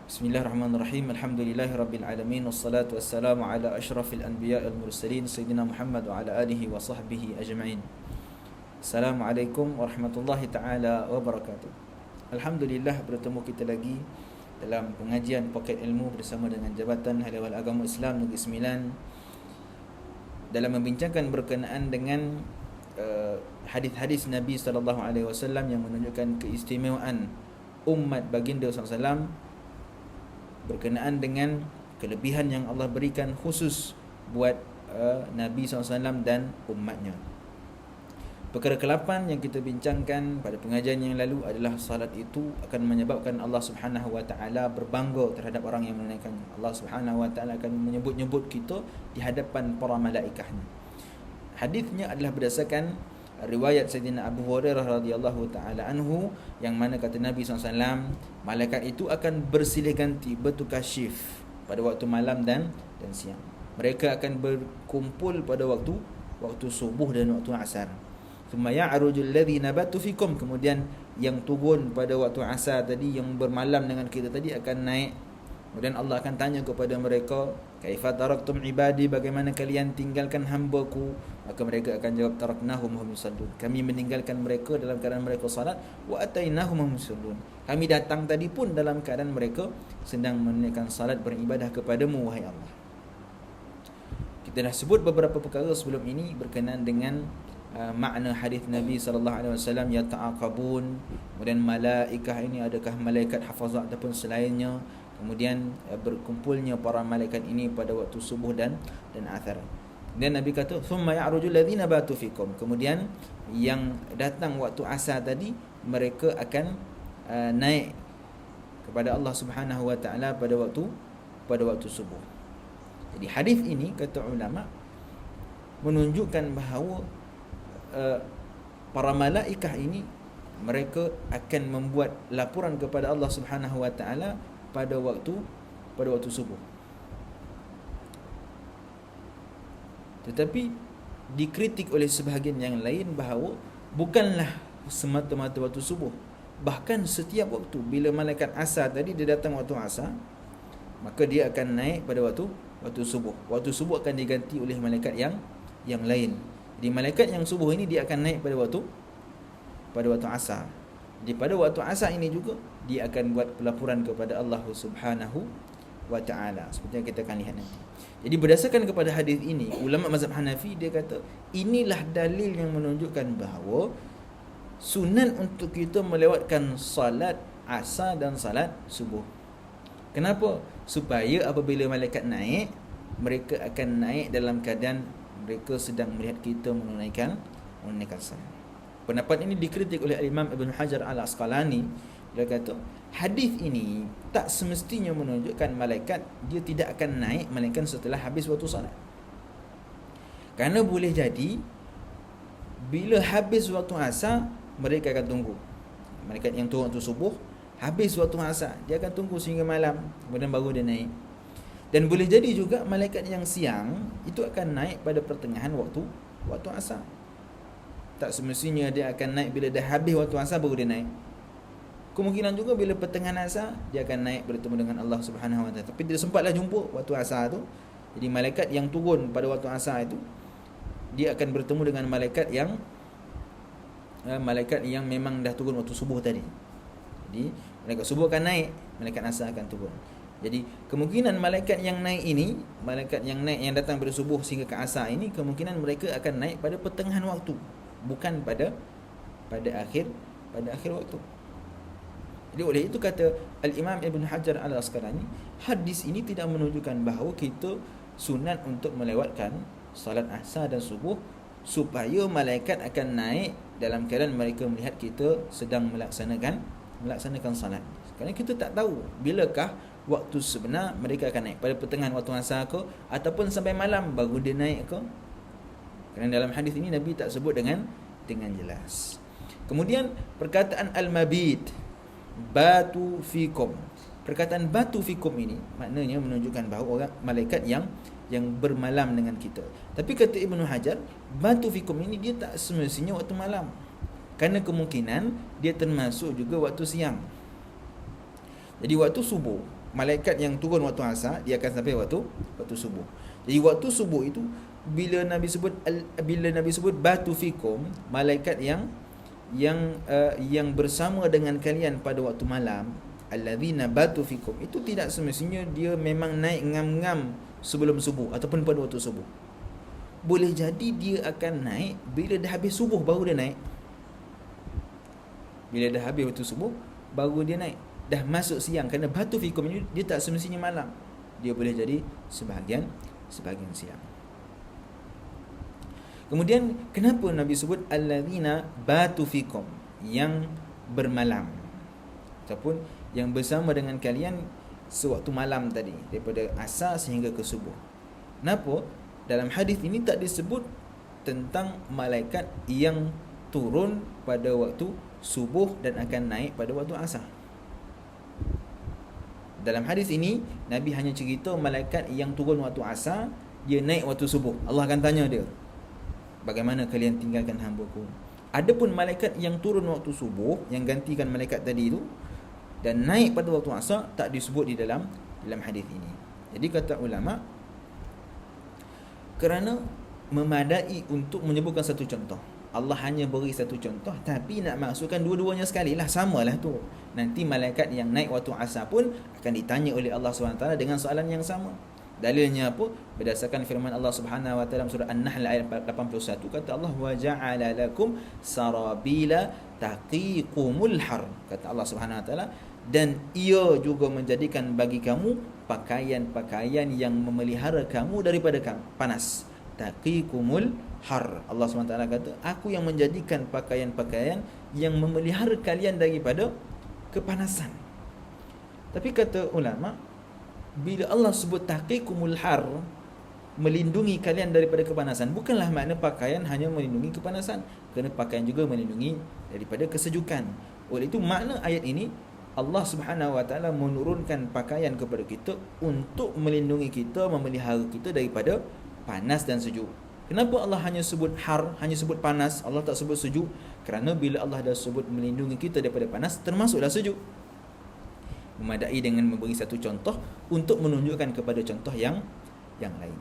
Bismillahirrahmanirrahim. Alhamdulillahirabbil alamin wassalatu wassalamu ala asyrafil anbiya'il mursalin sayyidina Muhammad wa ala alihi wa sahbihi ajma'in. Assalamualaikum warahmatullahi taala wabarakatuh. Alhamdulillah bertemu kita lagi dalam pengajian Poket Ilmu bersama dengan Jabatan Halal Agama Islam Negeri Sembilan dalam membincangkan berkenaan dengan hadis-hadis Nabi sallallahu alaihi wasallam yang menunjukkan keistimewaan umat baginda sallallahu alaihi wasallam berkenaan dengan kelebihan yang Allah berikan khusus buat Nabi SAW dan umatnya. Perkara ke-8 yang kita bincangkan pada pengajian yang lalu adalah salat itu akan menyebabkan Allah Subhanahu Wa Taala berbangga terhadap orang yang menunaikannya. Allah Subhanahu Wa Taala akan menyebut-nyebut kita di hadapan para malaikatnya. Hadisnya adalah berdasarkan riwayat Sayyidina Abu Hurairah radhiyallahu taala anhu, yang mana kata Nabi SAW, malaikat itu akan bersilih ganti, bertukar shift pada waktu malam dan siang. Mereka akan berkumpul pada waktu subuh dan waktu asar. Thumma ya'rujul ladzina batu fikum, kemudian yang turun pada waktu asar tadi, yang bermalam dengan kita tadi akan naik. Kemudian Allah akan tanya kepada mereka, kaifa taraktum ibadi, bagaimana kalian tinggalkan hamba-Ku? Maka mereka akan jawab, taraknahum hum yusallun, kami meninggalkan mereka dalam keadaan mereka salat, wa atainahum hum yusallun, kami datang tadi pun dalam keadaan mereka sedang menunaikan salat, beribadah kepadamu wahai Allah. Kita dah sebut beberapa perkara sebelum ini berkenaan dengan makna hadis Nabi sallallahu alaihi wasallam, yata'aqabun, kemudian malaikah ini adakah malaikat hafazah ataupun selainnya, kemudian berkumpulnya para malaikat ini pada waktu subuh dan asar. Dan Nabi kata, thumma ya'rujul ladzina batu fikum, kemudian yang datang waktu asar tadi mereka akan naik kepada Allah Subhanahu Wa Taala pada waktu subuh. Jadi hadis ini kata ulama menunjukkan bahawa para malaikah ini mereka akan membuat laporan kepada Allah Subhanahu Wa Taala pada waktu subuh. Tetapi dikritik oleh sebahagian yang lain bahawa bukanlah semata-mata waktu subuh, bahkan setiap waktu. Bila malaikat asar tadi dia datang waktu asar, maka dia akan naik pada waktu subuh. Waktu subuh akan diganti oleh malaikat yang lain. Jadi malaikat yang subuh ini dia akan naik pada waktu asar. Di pada waktu asar ini juga dia akan buat pelaporan kepada Allah Subhanahu Wa Taala, seperti yang kita akan lihat nanti. Jadi berdasarkan kepada hadis ini, ulama mazhab Hanafi dia kata inilah dalil yang menunjukkan bahawa sunat untuk kita melewatkan salat asar dan salat subuh. Kenapa? Supaya apabila malaikat naik, mereka akan naik dalam keadaan mereka sedang melihat kita menunaikan salat. Pendapat ini dikritik oleh Imam Ibn Hajar Al-Asqalani. Dia kata hadis ini tak semestinya menunjukkan malaikat dia tidak akan naik melainkan setelah habis waktu salat. Kerana boleh jadi bila habis waktu asar mereka akan tunggu. Malaikat yang turun waktu subuh, habis waktu asar dia akan tunggu sehingga malam, kemudian baru dia naik. Dan boleh jadi juga malaikat yang siang itu akan naik pada pertengahan waktu asar. Tak semestinya dia akan naik bila dah habis waktu asar baru dia naik. Kemungkinan juga bila pertengahan asar dia akan naik bertemu dengan Allah Subhanahu Wa Taala. Tapi dia sempatlah jumpa waktu asar tu. Jadi malaikat yang turun pada waktu asar itu dia akan bertemu dengan malaikat yang memang dah turun waktu subuh tadi. Jadi malaikat subuh akan naik, malaikat asar akan turun. Jadi kemungkinan malaikat yang naik ini, malaikat yang naik yang datang pada subuh sehingga ke asar ini, kemungkinan mereka akan naik pada pertengahan waktu, bukan pada akhir waktu. Jadi oleh itu kata Al-Imam Ibn Hajar Al-Asqalani, hadis ini tidak menunjukkan bahawa kita sunat untuk melewatkan salat asar dan subuh supaya malaikat akan naik dalam keadaan mereka melihat kita sedang melaksanakan salat. Kerana kita tak tahu bilakah waktu sebenar mereka akan naik, pada pertengahan waktu asar ke ataupun sampai malam baru dia naik ke. Kerana dalam hadis ini Nabi tak sebut dengan jelas. Kemudian perkataan al-mabit, batu fikum. Perkataan batu fikum ini maknanya menunjukkan bahawa orang malaikat yang bermalam dengan kita. Tapi kata Ibnu Hajar, batu fikum ini dia tak semestinya waktu malam. Kerana kemungkinan dia termasuk juga waktu siang. Jadi waktu subuh malaikat yang turun waktu asar, dia akan sampai waktu subuh. Jadi waktu subuh itu bila Nabi sebut batu fikum, malaikat yang bersama dengan kalian pada waktu malam, alladzina batu fikum, itu tidak semestinya dia memang naik ngam-ngam sebelum subuh ataupun pada waktu subuh. Boleh jadi dia akan naik bila dah habis subuh baru dia naik. Bila dah habis waktu subuh baru dia naik. Dah masuk siang, kerana batu fikum ini dia tak semestinya malam. Dia boleh jadi sebahagian siang. Kemudian kenapa Nabi sebut alladzina batu fikum, yang bermalam ataupun yang bersama dengan kalian sewaktu malam tadi, daripada asar sehingga ke subuh. Kenapa? Dalam hadis ini tak disebut tentang malaikat yang turun pada waktu subuh dan akan naik pada waktu asar. Dalam hadis ini Nabi hanya cerita malaikat yang turun waktu asar, dia naik waktu subuh. Allah akan tanya dia, bagaimana kalian tinggalkan hamba-Ku? Adapun malaikat yang turun waktu subuh, yang gantikan malaikat tadi itu, dan naik pada waktu asar, tak disebut di dalam hadis ini. Jadi kata ulama, kerana memadai untuk menyebutkan satu contoh, Allah hanya beri satu contoh, tapi nak maksudkan dua-duanya sekali lah, samalah tu. Nanti malaikat yang naik waktu asar pun akan ditanya oleh Allah SWT dengan soalan yang sama. Dalilnya apa? Berdasarkan firman Allah Subhanahu wa taala surah An-Nahl ayat 81, kata Allah, wa ja'ala lakum sarabila taqikumul har. Kata Allah Subhanahu wa taala, dan ia juga menjadikan bagi kamu pakaian-pakaian yang memelihara kamu daripada panas. Taqikumul har. Allah SWT kata, aku yang menjadikan pakaian-pakaian yang memelihara kalian daripada kepanasan. Tapi kata ulama, bila Allah sebut taqikumul har, melindungi kalian daripada kepanasan, bukanlah makna pakaian hanya melindungi kepanasan, kerana pakaian juga melindungi daripada kesejukan. Oleh itu makna ayat ini, Allah Subhanahu wa taala menurunkan pakaian kepada kita untuk melindungi kita, memelihara kita daripada panas dan sejuk. Kenapa Allah hanya sebut har, hanya sebut panas, Allah tak sebut sejuk? Kerana bila Allah dah sebut melindungi kita daripada panas, termasuklah sejuk. Memadai dengan memberi satu contoh untuk menunjukkan kepada contoh yang lain.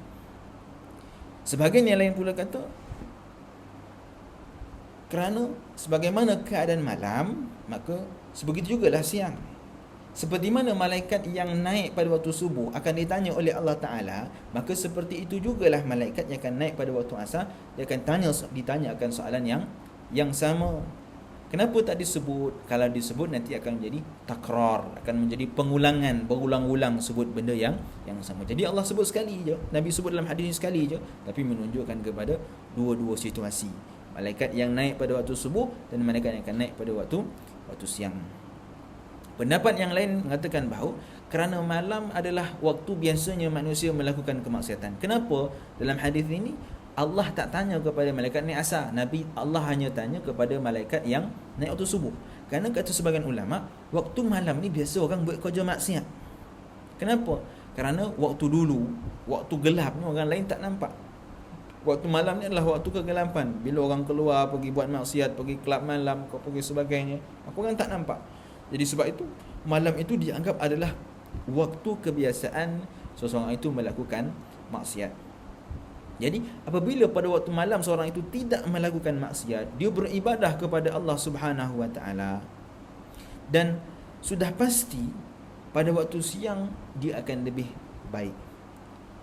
Sebahagian yang lain pula kata, kerana sebagaimana keadaan malam, maka sebegitu jugalah siang. Seperti mana malaikat yang naik pada waktu subuh akan ditanya oleh Allah Ta'ala, maka seperti itu jugalah malaikat yang akan naik pada waktu asar, dia akan ditanya akan soalan yang sama. Kenapa tak disebut? Kalau disebut nanti akan menjadi takrar, akan menjadi pengulangan, berulang-ulang sebut benda yang sama. Jadi Allah sebut sekali je, Nabi sebut dalam hadis ini sekali je, tapi menunjukkan kepada dua-dua situasi. Malaikat yang naik pada waktu subuh dan malaikat yang akan naik pada waktu siang. Pendapat yang lain mengatakan bahawa kerana malam adalah waktu biasanya manusia melakukan kemaksiatan. Kenapa dalam hadis ini Allah tak tanya kepada malaikat naik asar? Allah hanya tanya kepada malaikat yang naik waktu subuh. Kerana kata sebagian ulama, waktu malam ni biasa orang buat kerja maksiat. Kenapa? Kerana waktu dulu, waktu gelap ni orang lain tak nampak. Waktu malam ni adalah waktu kegelapan. Bila orang keluar pergi buat maksiat, pergi kelab malam, pergi sebagainya, orang tak nampak. Jadi sebab itu malam itu dianggap adalah waktu kebiasaan seseorang itu melakukan maksiat. Jadi apabila pada waktu malam seorang itu tidak melakukan maksiat, dia beribadah kepada Allah Subhanahu wa taala, dan sudah pasti pada waktu siang dia akan lebih baik.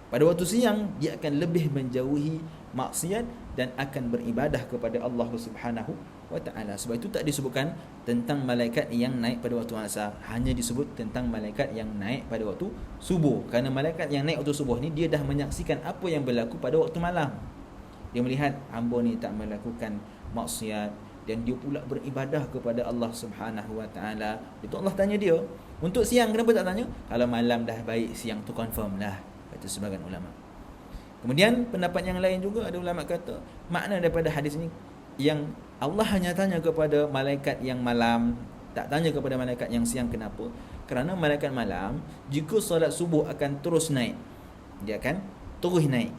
Pada waktu siang dia akan lebih menjauhi maksiat dan akan beribadah kepada Allah Subhanahu wa taala. Sebab itu tak disebutkan tentang malaikat yang naik pada waktu asar, hanya disebut tentang malaikat yang naik pada waktu subuh. Kerana malaikat yang naik waktu subuh ni dia dah menyaksikan apa yang berlaku pada waktu malam. Dia melihat hamba ni tak melakukan maksiat dan dia pula beribadah kepada Allah Subhanahu wa taala. Itu Allah tanya dia. Untuk siang kenapa tak tanya? Kalau malam dah baik, siang tu confirm lah, kata sebagian ulama. Kemudian pendapat yang lain juga, ada ulama kata makna daripada hadis ini yang Allah hanya tanya kepada malaikat yang malam, tak tanya kepada malaikat yang siang. Kenapa? Kerana malaikat malam jika solat subuh akan terus naik, dia akan terus naik.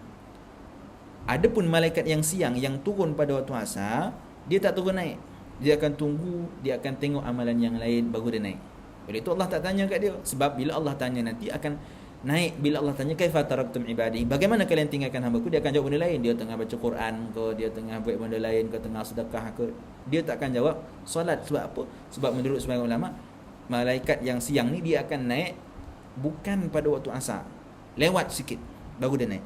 Adapun malaikat yang siang yang turun pada waktu asar, dia tak turun naik. Dia akan tunggu, dia akan tengok amalan yang lain baru dia naik. Oleh itu Allah tak tanya kat dia. Sebab bila Allah tanya nanti akan naik. Bila Allah tanya kaifa taraktum ibadi, bagaimana kalian tinggalkan hamba-Ku, dia akan jawab benda lain. Dia tengah baca Quran ke, dia tengah buat benda lain ke, tengah sedekah ke, dia tak akan jawab solat. Sebab apa? Sebab menurut sebagian ulama, malaikat yang siang ni dia akan naik bukan pada waktu asar, lewat sikit baru dia naik.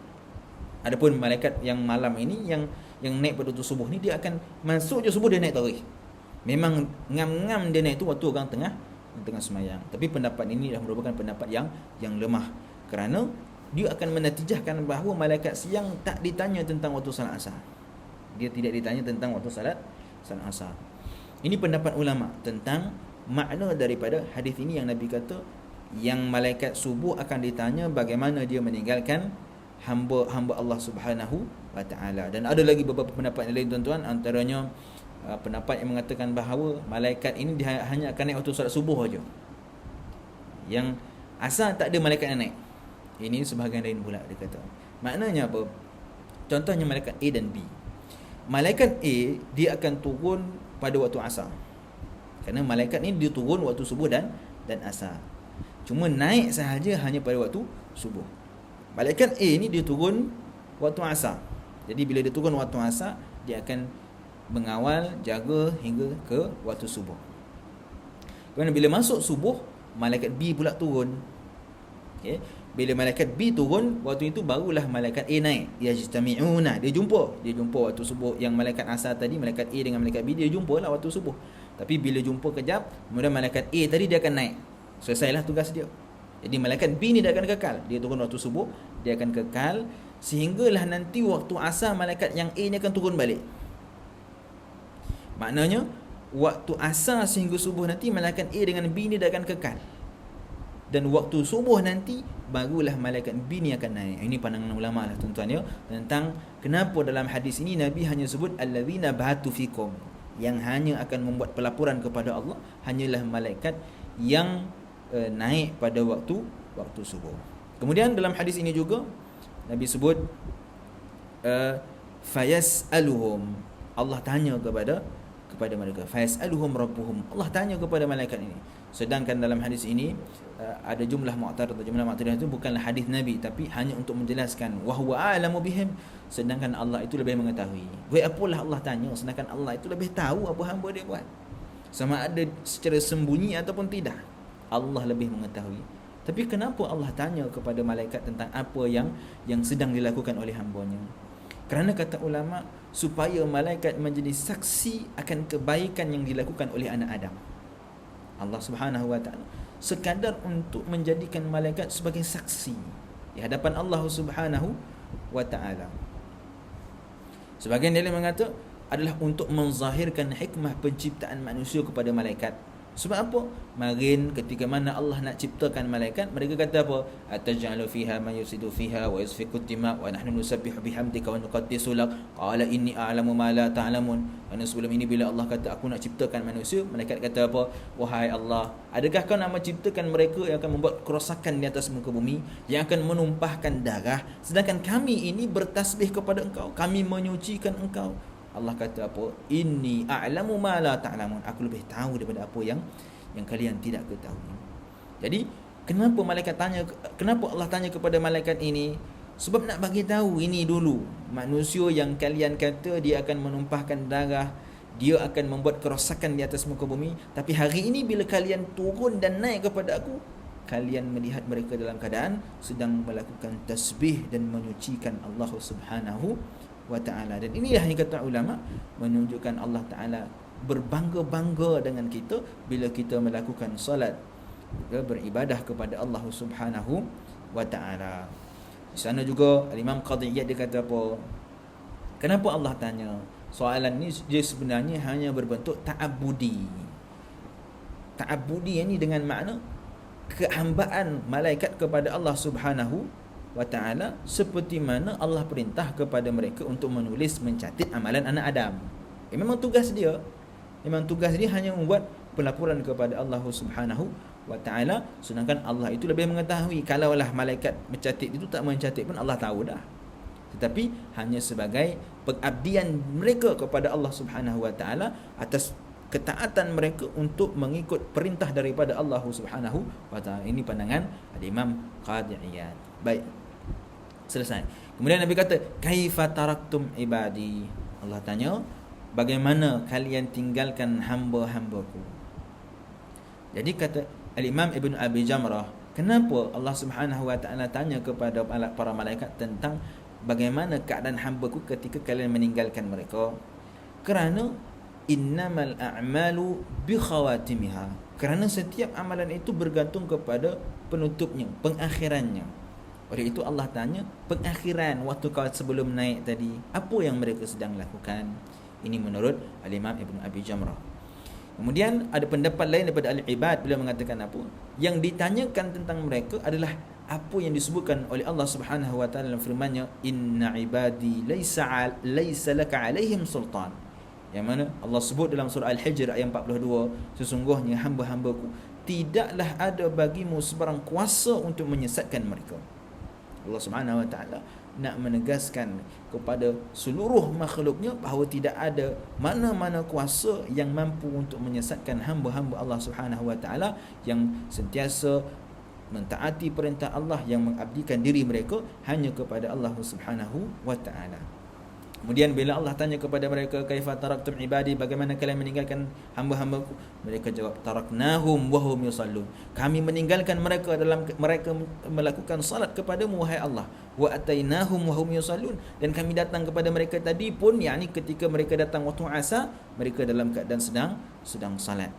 Adapun malaikat yang malam ini, yang naik pada waktu subuh ni, dia akan masuk je subuh dia naik tarikh. Memang ngam-ngam dia naik tu waktu orang tengah semayang. Tapi pendapat ini dah merupakan pendapat yang lemah, kerana dia akan menatijahkan bahawa malaikat siang tak ditanya tentang waktu salat asar. Dia tidak ditanya tentang waktu salat asar. Ini pendapat ulama tentang makna daripada hadis ini, yang Nabi kata yang malaikat subuh akan ditanya bagaimana dia meninggalkan hamba Allah Subhanahu wa taala. Dan ada lagi beberapa pendapat yang lain tuan-tuan, antaranya pendapat yang mengatakan bahawa malaikat ini dia hanya akan naik waktu solat subuh saja. Yang asal tak ada malaikat yang naik. Ini sebahagian lain pula dia kata. Maknanya apa? Contohnya malaikat A dan B. Malaikat A dia akan turun pada waktu asar. Kerana malaikat ni dia turun waktu subuh dan asar. Cuma naik sahaja hanya pada waktu subuh. Malaikat A ni dia turun waktu asar. Jadi bila dia turun waktu asar, dia akan mengawal, jaga hingga ke waktu subuh. Kemudian bila masuk subuh, malaikat B pula turun. Okay. Bila malaikat B turun, waktu itu barulah malaikat A naik. Yajtami'una, dia jumpa waktu subuh. Yang malaikat asar tadi, malaikat A dengan malaikat B, dia jumpa lah waktu subuh. Tapi bila jumpa kejap, kemudian malaikat A tadi dia akan naik. Selesailah tugas dia. Jadi malaikat B ni dia akan kekal. Dia turun waktu subuh, dia akan kekal sehinggalah nanti waktu asar malaikat yang A ni akan turun balik. Maknanya waktu asar sehingga subuh nanti malaikat A dengan B ni dah akan kekal. Dan waktu subuh nanti barulah malaikat B ni akan naik. Ini pandangan ulama lah tuan-tuan ya, tentang kenapa dalam hadis ini Nabi hanya sebut allazina batu fikum, yang hanya akan membuat pelaporan kepada Allah hanyalah malaikat yang naik pada waktu subuh. Kemudian dalam hadis ini juga Nabi sebut fayas'aluhum, Allah tanya kepada mereka. Fayas'aluhum rabbuhum, Allah tanya kepada malaikat ini. Sedangkan dalam hadis ini ada jumlah mu'tarid. Jumlah mu'tarid itu bukanlah hadis Nabi, tapi hanya untuk menjelaskan wa huwa a'lamu bihim, sedangkan Allah itu lebih mengetahui. Buat apalah Allah tanya sedangkan Allah itu lebih tahu apa hamba dia buat. Sama ada secara sembunyi ataupun tidak, Allah lebih mengetahui. Tapi kenapa Allah tanya kepada malaikat tentang apa yang sedang dilakukan oleh hambanya? Kerana kata ulama, supaya malaikat menjadi saksi akan kebaikan yang dilakukan oleh anak Adam. Allah Subhanahu wa taala sekadar untuk menjadikan malaikat sebagai saksi di hadapan Allah Subhanahu wa taala. Sebagian dari mengata adalah untuk menzahirkan hikmah penciptaan manusia kepada malaikat. Sebab apa? Marin ketika mana Allah nak ciptakan malaikat, mereka kata apa? Ataj'alu fiha man yusidu fiha wa yasfiku dima wa nahnu nusabbihu bihamdika wa nuqaddisu lak. Qala inni a'lamu ma la ta'lamun. Kerana sebelum ini bila Allah kata aku nak ciptakan manusia, malaikat kata apa? Wahai Allah, adakah kau nak menciptakan mereka yang akan membuat kerosakan di atas muka bumi, yang akan menumpahkan darah, sedangkan kami ini bertasbih kepada engkau, kami menyucikan engkau. Allah kata apa? Inni a'lamu ma la ta'lamun. Aku lebih tahu daripada apa yang kalian tidak ketahui. Jadi, kenapa Allah tanya kepada malaikat ini? Sebab nak bagi tahu ini dulu. Manusia yang kalian kata dia akan menumpahkan darah, dia akan membuat kerosakan di atas muka bumi, tapi hari ini bila kalian turun dan naik kepada aku, kalian melihat mereka dalam keadaan sedang melakukan tasbih dan menyucikan Allah Subhanahu wa ta'ala. Dan inilah yang kata ulama menunjukkan Allah Ta'ala berbangga-bangga dengan kita bila kita melakukan solat, beribadah kepada Allah Subhanahu wa ta'ala. Di sana juga Imam Qadiyat dia kata apa? Kenapa Allah tanya? Soalan ni dia sebenarnya hanya berbentuk ta'abudi. Ta'abudi ini dengan makna kehambaan malaikat kepada Allah Subhanahu wa ta'ala, seperti mana Allah perintah kepada mereka untuk menulis, mencatat amalan anak Adam. Memang tugas dia hanya membuat pelaporan kepada Allah Subhanahu wa ta'ala, sedangkan Allah itu lebih mengetahui. Kalaulah malaikat mencatat itu tak mencatat pun Allah tahu dah. Tetapi hanya sebagai pengabdian mereka kepada Allah Subhanahu wa ta'ala atas ketaatan mereka untuk mengikut perintah daripada Allah Subhanahu wa taala. Ini pandangan Al-Imam Qadhi Iyad. Baik. Selesai. Kemudian Nabi kata, "Kaifa taraktum ibadi?" Allah tanya, "Bagaimana kalian tinggalkan hamba-hambaku?" Jadi kata Al-Imam Ibn Abi Jamrah, kenapa Allah Subhanahu wa taala tanya kepada para malaikat tentang bagaimana keadaan hamba-ku ketika kalian meninggalkan mereka? Kerana innamal a'malu bi khawatimiha. Kerana setiap amalan itu bergantung kepada penutupnya, pengakhirannya. Oleh itu Allah tanya pengakhiran waktu kau sebelum naik tadi, apa yang mereka sedang lakukan? Ini menurut Al-Imam Ibn Abi Jamrah. Kemudian ada pendapat lain daripada Al-Ibad, beliau mengatakan apa? Yang ditanyakan tentang mereka adalah apa yang disebutkan oleh Allah Subhanahu wa taala dalam firman-Nya, "Inna ibadi laisa laka alaihim sultan." Yang mana Allah sebut dalam surah Al-Hijr ayat 42, sesungguhnya hamba-hambaku tidaklah ada bagimu sebarang kuasa untuk menyesatkan mereka. Allah Subhanahu wa taala nak menegaskan kepada seluruh makhluknya bahawa tidak ada mana-mana kuasa yang mampu untuk menyesatkan hamba-hamba Allah Subhanahu wa taala yang sentiasa mentaati perintah Allah, yang mengabdikan diri mereka hanya kepada Allah Subhanahu wa taala. Kemudian bila Allah tanya kepada mereka, "Kaifa taraktum ibadi?" Bagaimana kalian meninggalkan hamba-hambaku? Mereka jawab, "Taraknahum wa hum yusallun." Kami meninggalkan mereka dalam mereka melakukan salat kepadamu wahai Allah. Wa atainahum wa hum yusallun, dan kami datang kepada mereka tadi pun, yakni ketika mereka datang waktu asar, mereka dalam keadaan sedang salat.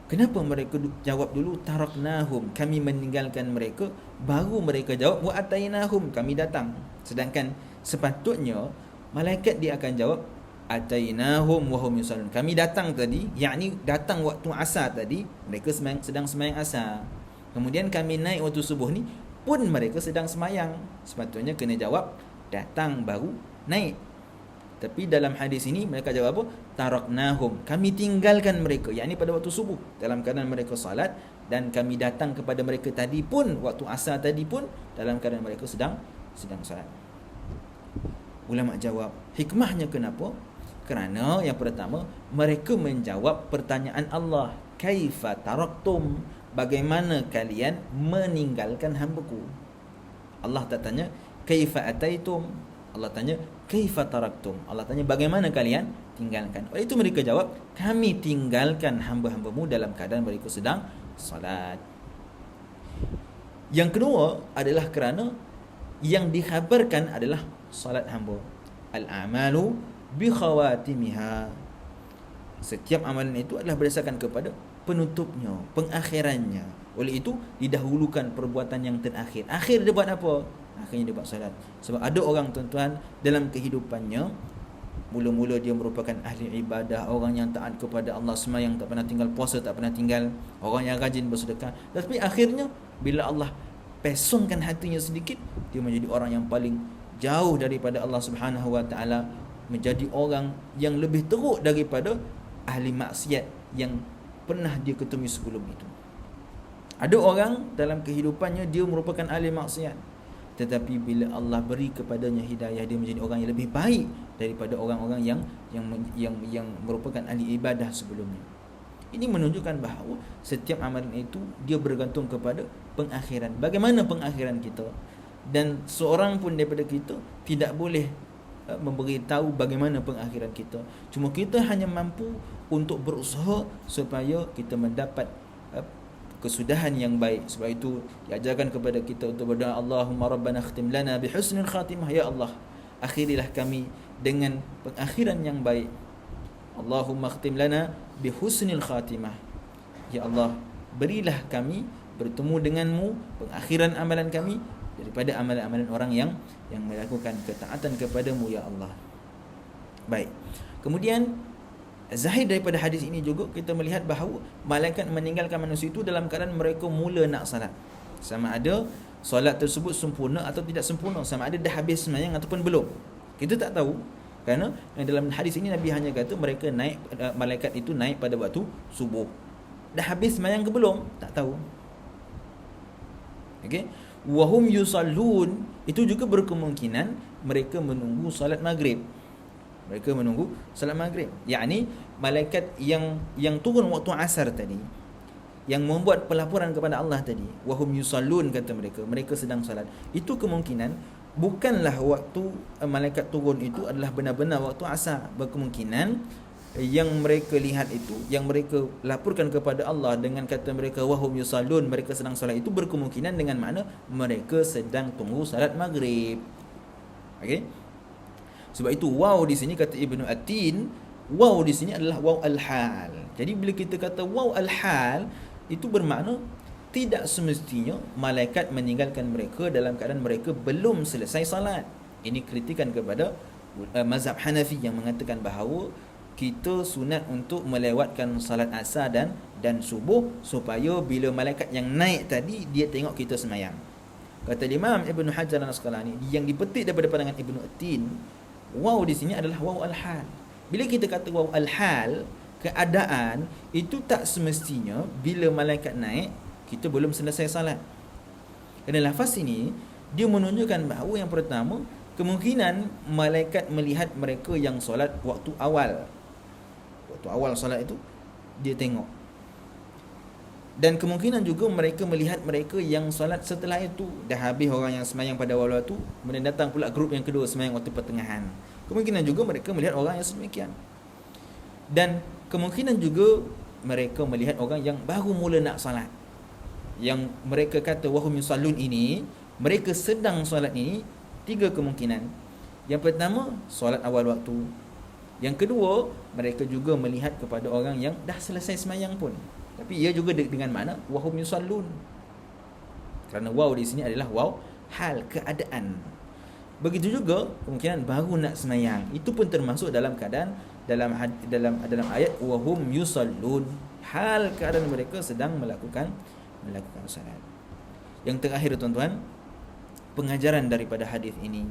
Kenapa mereka jawab dulu taraknahum, kami meninggalkan mereka, baru mereka jawab wa atainahum, kami datang? Sedangkan sepatutnya malaikat dia akan jawab atainahum wa hum yusallun, kami datang tadi, yakni datang waktu asar tadi, mereka sedang sembahyang asar. Kemudian kami naik waktu subuh ni pun mereka sedang sembahyang. Sepatutnya kena jawab datang baru naik. Tapi dalam hadis ini mereka jawab apa? Taraknahum, kami tinggalkan mereka, yakni pada waktu subuh dalam keadaan mereka salat, dan kami datang kepada mereka tadi pun waktu asar tadi pun dalam keadaan mereka sedang salat. Ulama jawab, hikmahnya kenapa? Kerana yang pertama, mereka menjawab pertanyaan Allah, kaifa taraktum, bagaimana kalian meninggalkan hamba-Ku. Allah tak tanya kaifa ataitum, Allah tanya kaifa taraktum, Allah tanya bagaimana kalian tinggalkan. Oleh itu mereka jawab, kami tinggalkan hamba-hamba-Mu dalam keadaan mereka sedang salat. Yang kedua adalah kerana yang dikhabarkan adalah salat hamba. Al-a'malu bi khawatimiha. Setiap amalan itu adalah berdasarkan kepada penutupnya, pengakhirannya. Oleh itu didahulukan perbuatan yang terakhir. Akhir dia buat apa? Akhirnya dia buat salat. Sebab ada orang tuan-tuan dalam kehidupannya, mula-mula dia merupakan ahli ibadah, orang yang taat kepada Allah, sembahyang tak pernah tinggal, puasa tak pernah tinggal, orang yang rajin bersedekah. Tapi akhirnya bila Allah pesongkan hatinya sedikit, dia menjadi orang yang paling jauh daripada Allah Subhanahu wa taala, menjadi orang yang lebih teruk daripada ahli maksiat yang pernah dia ketemui sebelum itu. Ada orang dalam kehidupannya dia merupakan ahli maksiat, tetapi bila Allah beri kepadanya hidayah, dia menjadi orang yang lebih baik daripada orang-orang yang merupakan ahli ibadah sebelumnya. Ini menunjukkan bahawa setiap amalan itu dia bergantung kepada pengakhiran. Bagaimana pengakhiran kita? Dan seorang pun daripada kita tidak boleh memberitahu bagaimana pengakhiran kita. Cuma kita hanya mampu untuk berusaha supaya kita mendapat kesudahan yang baik. Sebab itu diajarkan kepada kita untuk berdoa, Allahumma rabbana khtim lana bihusnil khatimah, ya Allah, akhirilah kami dengan pengakhiran yang baik. Allahumma khtim lana bihusnil khatimah, ya Allah, berilah kami bertemu denganmu pengakhiran amalan kami daripada amalan-amalan orang yang melakukan ketaatan kepadamu, ya Allah. Baik. Kemudian zahir daripada hadis ini juga kita melihat bahawa malaikat meninggalkan manusia itu dalam keadaan mereka mula nak salat. Sama ada solat tersebut sempurna atau tidak sempurna, sama ada dah habis sembahyang ataupun belum, kita tak tahu. Kerana dalam hadis ini Nabi hanya kata mereka naik, malaikat itu naik pada waktu subuh. Dah habis sembahyang ke belum? Tak tahu. Okey. Wahum yusallun, itu juga berkemungkinan mereka menunggu salat maghrib. Mereka menunggu salat maghrib. Yakni malaikat yang turun waktu asar tadi, yang membuat pelaporan kepada Allah tadi, wahum yusallun, kata mereka sedang salat. Itu kemungkinan bukanlah waktu malaikat turun itu adalah benar-benar waktu asar. Berkemungkinan yang mereka lihat itu, yang mereka laporkan kepada Allah dengan kata mereka wahum yusallun, mereka sedang salat, itu berkemungkinan dengan makna mereka sedang tunggu salat maghrib. Okey. Sebab itu waw di sini kata Ibnu Atin, waw di sini adalah waw al-hal. Jadi bila kita kata waw al-hal, itu bermakna tidak semestinya malaikat meninggalkan mereka dalam keadaan mereka belum selesai salat. Ini kritikan kepada mazhab Hanafi yang mengatakan bahawa kita sunat untuk melewatkan salat asar dan subuh supaya bila malaikat yang naik tadi dia tengok kita semayang. Kata Imam Ibn Hajar Al-Asqalani yang dipetik daripada pandangan Ibnu Atin, waw di sini adalah waw al-hal. Bila kita kata waw al-hal, keadaan itu tak semestinya bila malaikat naik kita belum selesai salat. Kerana lafaz ini dia menunjukkan bahawa yang pertama, kemungkinan malaikat melihat mereka yang solat waktu awal. Waktu awal solat itu dia tengok. Dan kemungkinan juga mereka melihat mereka yang solat setelah itu. Dah habis orang yang semayang pada awal waktu, kemudian datang pula grup yang kedua semayang waktu pertengahan. Kemungkinan juga mereka melihat orang yang sedemikian. Dan kemungkinan juga mereka melihat orang yang baru mula nak solat. Yang mereka kata wahum yusallun ini, mereka sedang solat ini, tiga kemungkinan. Yang pertama, solat awal waktu. Yang kedua, mereka juga melihat kepada orang yang dah selesai semayang pun. Tapi ia juga dengan makna wahum yusallun. Kerana waw di sini adalah waw hal, keadaan. Begitu juga kemungkinan baru nak semayang, itu pun termasuk dalam keadaan dalam ayat wahum yusallun, hal keadaan mereka sedang melakukan salat. Yang terakhir tuan-tuan, pengajaran daripada hadis ini.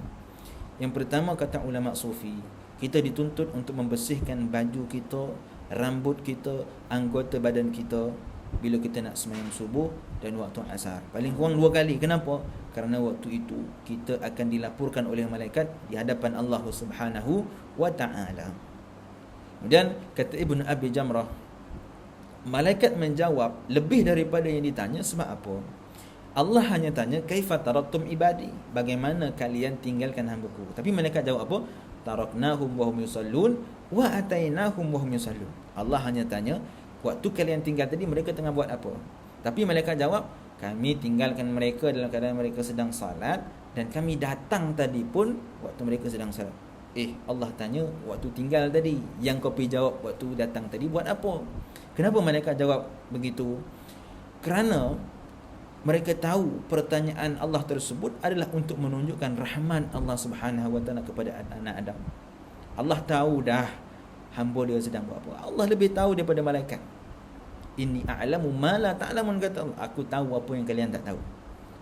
Yang pertama, kata ulama sufi, kita dituntut untuk membersihkan baju kita, rambut kita, anggota badan kita bila kita nak sembahyang subuh dan waktu asar. Paling kurang 2 kali. Kenapa? Kerana waktu itu kita akan dilaporkan oleh malaikat di hadapan Allah Subhanahu wa taala. Kemudian kata Ibnu Abi Jamrah, malaikat menjawab lebih daripada yang ditanya. Sebab apa? Allah hanya tanya kaifa taraktum ibadi, bagaimana kalian tinggalkan hamba-Ku. Tapi malaikat jawab apa? Taraknahum wa hum yusallun wa atainahum wa hum yusallun. Allah hanya tanya, waktu kalian tinggal tadi mereka tengah buat apa? Tapi malaikat jawab, kami tinggalkan mereka dalam keadaan mereka sedang salat, dan kami datang tadi pun waktu mereka sedang salat. Allah tanya waktu tinggal tadi, yang kau pergi jawab waktu datang tadi buat apa? Kenapa malaikat jawab begitu? Kerana mereka tahu pertanyaan Allah tersebut adalah untuk menunjukkan rahman Allah Subhanahu wa taala kepada anak Adam. Allah tahu dah hamba dia sedang buat apa. Allah lebih tahu daripada malaikat. Inni a'lamu ma la ta'lamun, kata Allah. Aku tahu apa yang kalian tak tahu.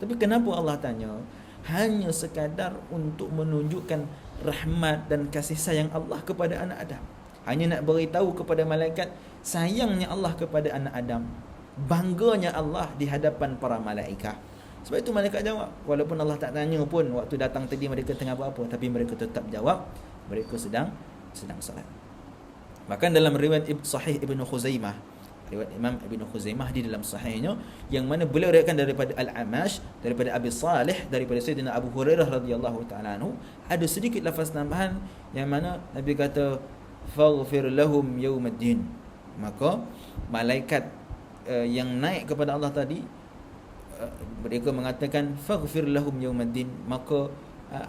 Tapi kenapa Allah tanya? Hanya sekadar untuk menunjukkan rahmat dan kasih sayang Allah kepada anak Adam. Hanya nak beritahu kepada malaikat sayangnya Allah kepada anak Adam, bangganya Allah di hadapan para malaikat. Sebab itu malaikat jawab, walaupun Allah tak tanya pun waktu datang tadi mereka tengah buat apa, tapi mereka tetap jawab mereka sedang salat. Bahkan dalam riwayat Sahih Ibnu Khuzaimah, riwayat Imam Ibnu Khuzaimah di dalam sahihnya, yang mana beliau riwayatkan daripada Al-Amash, daripada Abi Salih, daripada Sayyidina Abu Hurairah radhiyallahu taala anhu, ada sedikit lafaz tambahan yang mana Nabi kata faghfir lahum yaumaddin. Maka malaikat yang naik kepada Allah tadi, mereka mengatakan faghfir lahum yaumaddin, maka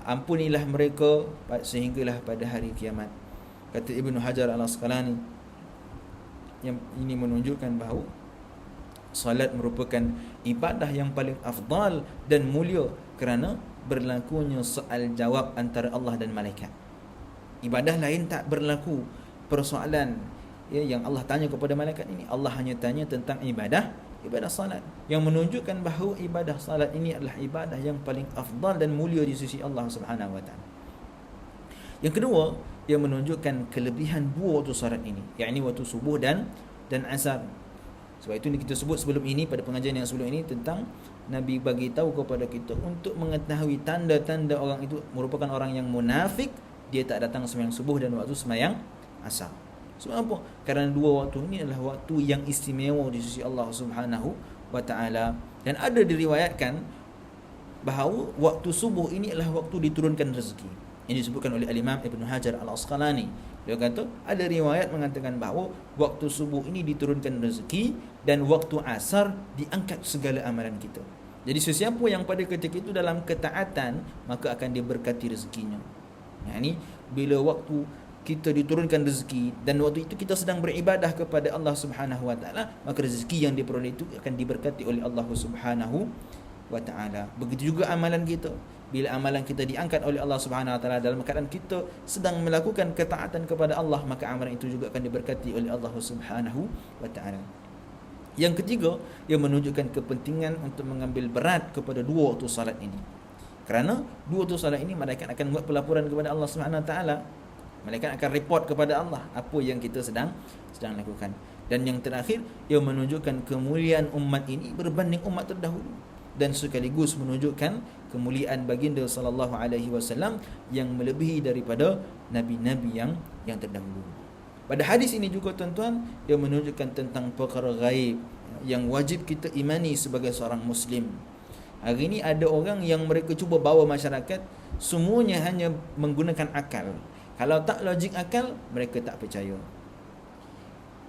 ampunilah mereka sehinggalah pada hari kiamat. Kata Ibnu Hajar Al-Asqalani, yang ini menunjukkan bahawa salat merupakan ibadah yang paling afdal dan mulia kerana berlakunya soal jawab antara Allah dan malaikat. Ibadah lain tak berlaku persoalan yang Allah tanya kepada malaikat ini. Allah hanya tanya tentang ibadah salat, yang menunjukkan bahawa ibadah salat ini adalah ibadah yang paling afdal dan mulia di sisi Allah Subhanahu wa taala. Yang kedua, yang menunjukkan kelebihan 2 waktu salat ini, yakni waktu subuh dan asar. Sebab itu kita sebut sebelum ini, pada pengajian yang sebelum ini, tentang Nabi bagi tahu kepada kita untuk mengetahui tanda-tanda orang itu merupakan orang yang munafik dia tak datang sembahyang subuh dan waktu sembahyang asar. Sebab apa? Kerana dua waktu ini adalah waktu yang istimewa di sisi Allah Subhanahu wa taala, dan ada diriwayatkan bahawa waktu subuh ini adalah waktu diturunkan rezeki. Ini disebutkan oleh Al-Imam Ibn Hajar Al-Asqalani. Dia kata ada riwayat mengatakan bahawa waktu subuh ini diturunkan rezeki dan waktu asar diangkat segala amalan kita. Jadi sesiapa yang pada ketika itu dalam ketaatan, maka akan diberkati rezekinya. Yani bila waktu kita diturunkan rezeki dan waktu itu kita sedang beribadah kepada Allah Subhanahu wa taala, maka rezeki yang diperoleh itu akan diberkati oleh Allah Subhanahu wa taala. Begitu juga amalan kita. Bila amalan kita diangkat oleh Allah Subhanahu wa taala dalam keadaan kita sedang melakukan ketaatan kepada Allah, maka amalan itu juga akan diberkati oleh Allah Subhanahu wa taala. Yang ketiga, yang menunjukkan kepentingan untuk mengambil berat kepada dua waktu salat ini. Kerana dua waktu salat ini malaikat akan buat pelaporan kepada Allah Subhanahu wa taala. Malaikat akan report kepada Allah apa yang kita sedang lakukan. Dan yang terakhir, yang menunjukkan kemuliaan umat ini berbanding umat terdahulu, dan sekaligus menunjukkan kemuliaan baginda sallallahu alaihi wasallam yang melebihi daripada nabi-nabi yang terdahulu. Pada hadis ini juga tuan-tuan, dia menunjukkan tentang perkara gaib yang wajib kita imani sebagai seorang muslim. Hari ini ada orang yang mereka cuba bawa masyarakat semuanya hanya menggunakan akal. Kalau tak logik akal, mereka tak percaya.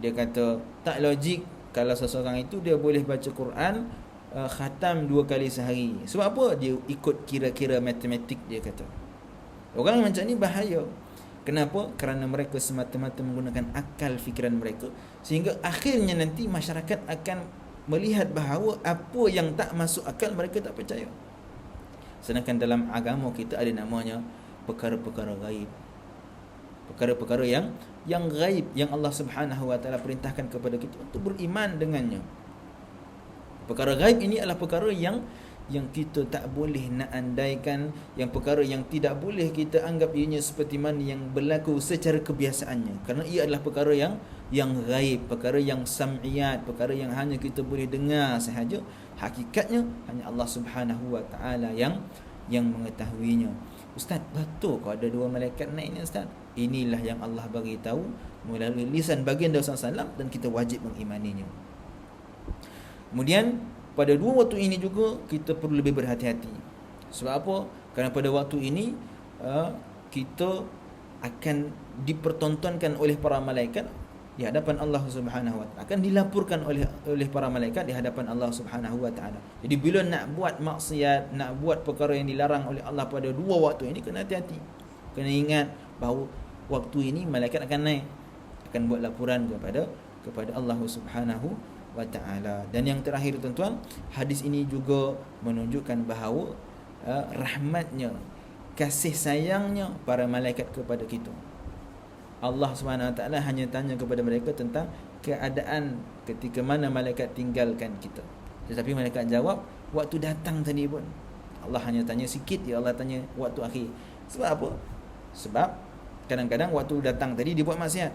Dia kata tak logik kalau seseorang itu dia boleh baca Quran khatam 2 kali sehari. Sebab apa? Dia ikut kira-kira matematik, dia kata. Orang macam ni bahaya. Kenapa? Kerana mereka semata-mata menggunakan akal fikiran mereka, sehingga akhirnya nanti masyarakat akan melihat bahawa apa yang tak masuk akal mereka tak percaya. Sedangkan dalam agama kita ada namanya perkara-perkara gaib. Perkara-perkara yang gaib yang Allah Subhanahu wa taala perintahkan kepada kita untuk beriman dengannya. Perkara gaib ini adalah perkara yang kita tak boleh nak andaikan, yang perkara yang tidak boleh kita anggap ianya seperti mana yang berlaku secara kebiasaannya, kerana ia adalah perkara yang gaib, perkara yang sam'iyat, perkara yang hanya kita boleh dengar sahaja. Hakikatnya hanya Allah Subhanahu wa taala yang mengetahuinya. Ustaz, betul kau ada 2 malaikat naik ni Ustaz? Inilah yang Allah bagi tahu melalui lisan baginda SAW dan kita wajib mengimaninya. Kemudian pada 2 waktu ini juga kita perlu lebih berhati-hati. Sebab apa? Kerana pada waktu ini kita akan dipertontonkan oleh para malaikat di hadapan Allah Subhanahu wa taala, akan dilaporkan oleh para malaikat di hadapan Allah Subhanahu wa taala. Jadi bila nak buat maksiat, nak buat perkara yang dilarang oleh Allah pada 2 waktu ini, kena hati-hati. Kena ingat bahawa waktu ini malaikat akan naik, akan buat laporan kepada Allah Subhanahu wa ta'ala. Dan yang terakhir tuan-tuan, hadis ini juga menunjukkan bahawa rahmatnya, kasih sayangnya para malaikat kepada kita. Allah Subhanahu wa ta'ala hanya tanya kepada mereka tentang keadaan ketika mana malaikat tinggalkan kita. Tetapi malaikat jawab, waktu datang tadi pun. Allah hanya tanya sikit, ya Allah tanya waktu akhir. Sebab apa? Sebab kadang-kadang waktu datang tadi dia buat maksiat.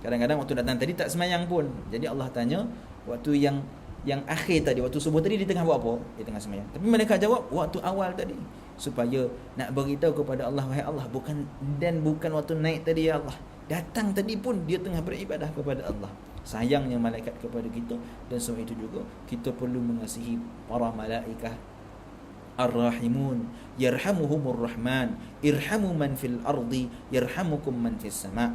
Kadang-kadang waktu datang tadi tak semayang pun. Jadi Allah tanya waktu yang akhir tadi, waktu subuh tadi, dia tengah buat apa? Dia tengah semayang. Tapi mereka jawab waktu awal tadi, supaya nak beritahu kepada Allah, wahai Allah, bukan waktu naik tadi ya Allah, datang tadi pun dia tengah beribadah kepada Allah. Sayangnya malaikat kepada kita, dan sebab itu juga kita perlu mengasihi para malaikat. Ar-Rahimun yarhamuhumur Rahman, irhamu man fil ardi yarhamukum man fis sama'.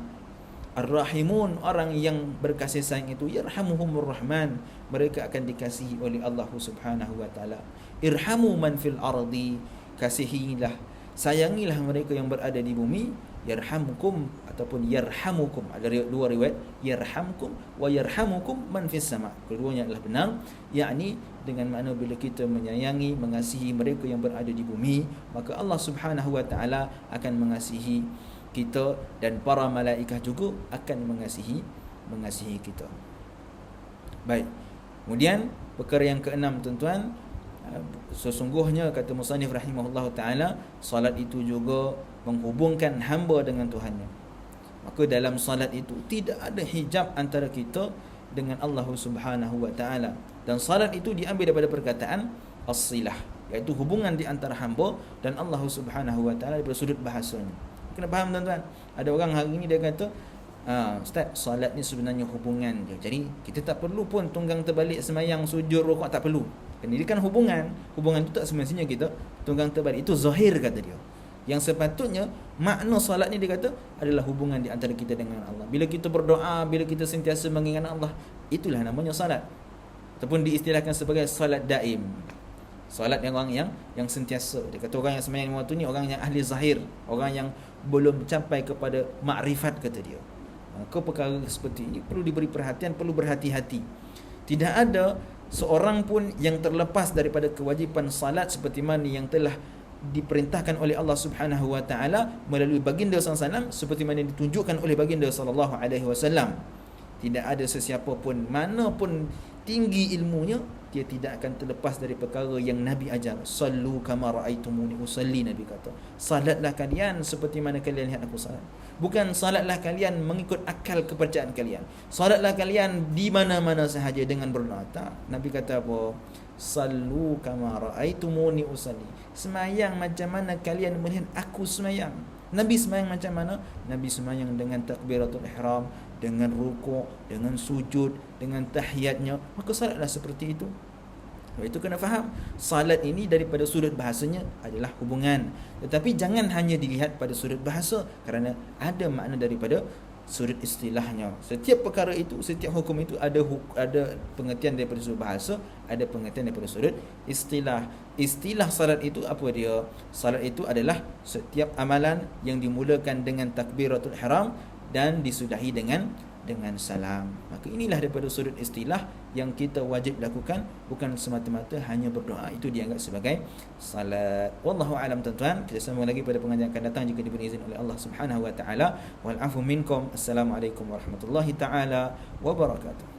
Ar-Rahimun, orang yang berkasih sayang itu, yarhamuhumur Rahman, mereka akan dikasihi oleh Allah Subhanahu wa taala. Irhamu man fil ardi, kasihilah, sayangilah mereka yang berada di bumi. Yarhamukum ataupun yarhamukum, ada 2 riwayat, yarhamkum wa yarhamukum man fis sama'. Keduanya adalah benar, yakni dengan makna bila kita menyayangi, mengasihi mereka yang berada di bumi, maka Allah Subhanahu wa taala akan mengasihi kita, dan para malaikat juga akan mengasihi kita. Baik. Kemudian perkara yang ke-6 tuan-tuan, sesungguhnya kata musannif rahimahullah taala, salat itu juga menghubungkan hamba dengan Tuhannya. Maka dalam salat itu tidak ada hijab antara kita dengan Allah Subhanahu wa taala. Dan salat itu diambil daripada perkataan as-silah, iaitu hubungan di antara hamba dan Allah Subhanahu wa taala daripada sudut bahasanya. Kena faham tuan-tuan. Ada orang hari ni dia kata, Ustaz, solat ni sebenarnya hubungan je. Jadi kita tak perlu pun tunggang terbalik semayang, sujud, rukuk, tak perlu. Ini kan hubungan. Hubungan tu tak semestinya kita tunggang terbalik. Itu zahir kata dia. Yang sepatutnya makna solat ni dia kata adalah hubungan di antara kita dengan Allah. Bila kita berdoa, bila kita sentiasa mengingat Allah, itulah namanya solat. Ataupun diistilahkan sebagai solat daim. Solat yang orang yang sentiasa. Dia kata orang yang sembahyang waktu ni orang yang ahli zahir, orang yang belum sampai kepada makrifat kata dia. Maka perkara seperti ini perlu diberi perhatian, perlu berhati-hati. Tidak ada seorang pun yang terlepas daripada kewajipan salat seperti mana yang telah diperintahkan oleh Allah Subhanahu wa taala melalui baginda sallallahu seperti mana ditunjukkan oleh baginda sallallahu alaihi wasallam. Tidak ada sesiapa pun mana pun tinggi ilmunya, dia tidak akan terlepas dari perkara yang Nabi ajar. Sallu kama raaitumuni usalli, Nabi kata. Salatlah kalian seperti mana kalian lihat aku salat. Bukan salatlah kalian mengikut akal kepercayaan kalian. Salatlah kalian di mana-mana sahaja dengan berdoa. Tak. Nabi kata apa? Sallu kama raaitumuni usalli. Semayang macam mana kalian melihat aku semayang. Nabi semayang macam mana? Nabi semayang dengan takbiratul ihram, dengan rukuk, dengan sujud, dengan tahiyatnya. Maka salatlah seperti itu. Sebab itu kena faham, salat ini daripada sudut bahasanya adalah hubungan. Tetapi jangan hanya dilihat pada sudut bahasa, kerana ada makna daripada sudut istilahnya. Setiap perkara itu, setiap hukum itu ada pengertian daripada sudut bahasa, ada pengertian daripada sudut istilah. Istilah salat itu apa dia? Salat itu adalah setiap amalan yang dimulakan dengan takbiratul ihram dan disudahi dengan salam. Maka inilah daripada sudut istilah yang kita wajib lakukan, bukan semata-mata hanya berdoa. Itu dianggap sebagai salat. Wallahu a'lam tuan-tuan. Kita sambung lagi pada pengajian akan datang jika diberi izin oleh Allah Subhanahu wa taala. Wal afu minkum. Assalamualaikum warahmatullahi taala wabarakatuh.